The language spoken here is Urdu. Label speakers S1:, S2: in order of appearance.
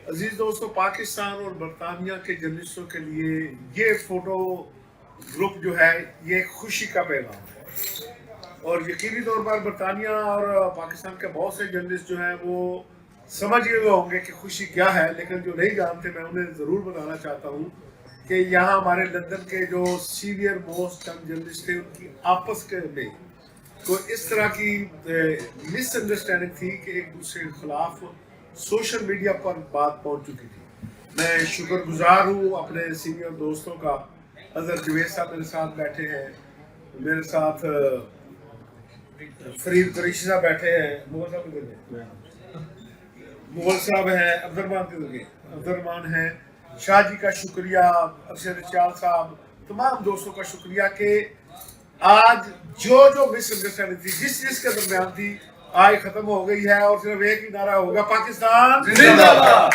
S1: عزیز دوستوں، پاکستان اور برطانیہ کے جرنلسٹوں کے لیے یہ فوٹو گروپ جو ہے یہ خوشی کا پیغام ہے، اور یقینی طور پر برطانیہ اور پاکستان کے بہت سے جرنلسٹ جو ہیں وہ سمجھ گئے ہوں گے کہ خوشی کیا ہے، لیکن جو نہیں جانتے میں انہیں ضرور بتانا چاہتا ہوں کہ یہاں ہمارے لندن کے جو سینئر موسٹ جرنلسٹ تھے ان کی آپس کے میں تو اس طرح کی مس انڈرسٹینڈنگ تھی کہ ایک دوسرے کے خلاف سوشل میڈیا پر بات پہنچ چکی تھی۔ میں شکر گزار ہوں اپنے سینئر دوستوں کا۔ اظہر جوید صاحب میرے ساتھ بیٹھے ہیں، میرے ساتھ فرید قریشی صاحب بیٹھے ہیں، مغل صاحب ہیں، عبد الرحمان ہیں، شاہ جی کا شکریہ، ارشد چال صاحب، تمام دوستوں کا شکریہ کہ آج جو مس انڈرسٹینڈنگ تھی جس کے درمیان تھی آج ختم ہو گئی ہے، اور صرف ایک ہی نعرہ ہوگا، پاکستان زندہ باد۔